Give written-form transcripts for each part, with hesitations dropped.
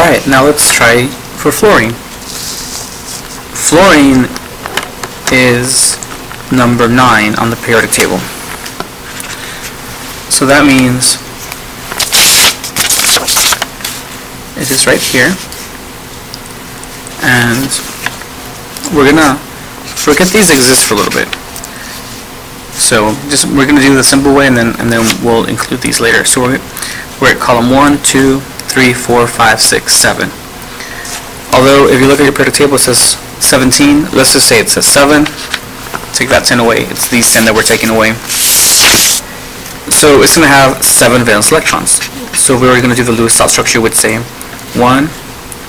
Alright, now let's try for fluorine. Fluorine is number 9 on the periodic table. So that means it is right here. And we're gonna forget these exist for a little bit. So we're gonna do the simple way, and then we'll include these later. So we're at column 1, 2, 3, 4, 5, 6, 7. Although if you look at your periodic table, it says 17. Let's just say it says 7. Take that 10 away. It's these 10 that we're taking away. So it's gonna have 7 valence electrons. So if we were gonna do the Lewis dot structure, we'd say 1,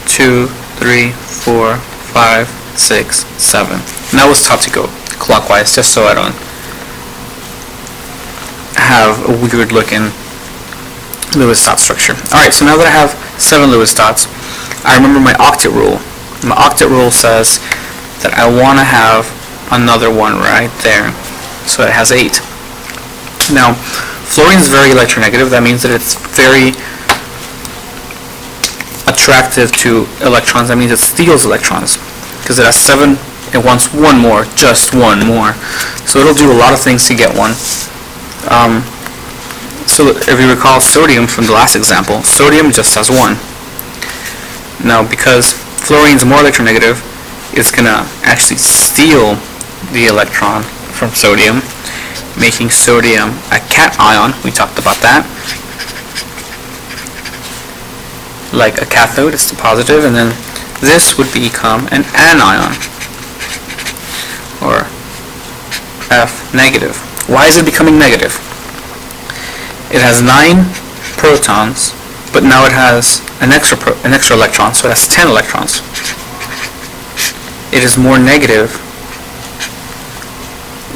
2, 3, 4, 5, 6, 7. Now it's top to go clockwise, just so I don't have a weird looking Lewis dot structure. Alright, so now that I have 7 Lewis dots, I remember my octet rule. My octet rule says that I want to have another one right there. So it has 8. Now, fluorine is very electronegative. That means that it's very attractive to electrons. That means it steals electrons. Because it has 7, it wants one more, just one more. So it'll do a lot of things to get one. So if you recall sodium from the last example, sodium just has 1. Now because fluorine is more electronegative, it's going to actually steal the electron from sodium, making sodium a cation. We talked about that. Like a cathode, it's the positive, and then this would become an anion, or F negative. Why is it becoming negative? It has 9 protons, but now it has an extra electron, so it has 10 electrons. It is more negative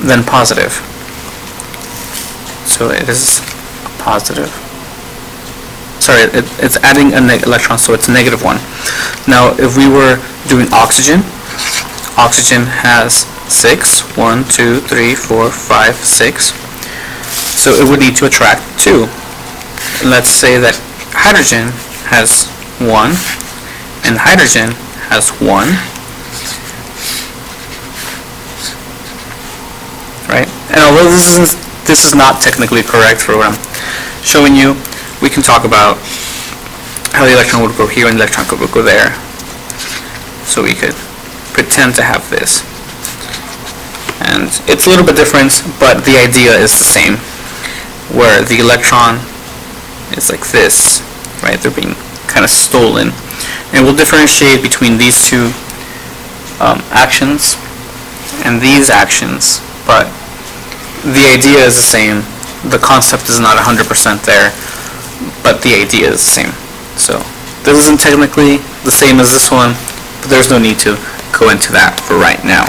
than positive. So it is positive. Sorry, it's adding an electron, so it's negative 1. Now, if we were doing oxygen, oxygen has 6. 1, 2, 3, 4, 5, 6. So it would need to attract 2. Let's say that hydrogen has 1, and hydrogen has 1. Right? And although this is not technically correct for what I'm showing you, we can talk about how the electron would go here and the electron would go there. So we could pretend to have this. And it's a little bit different, but the idea is the same, where the electron is like this, right? They're being kind of stolen. And we'll differentiate between these two actions and these actions, but the idea is the same. The concept is not 100% there, but the idea is the same. So this isn't technically the same as this one, but there's no need to go into that for right now.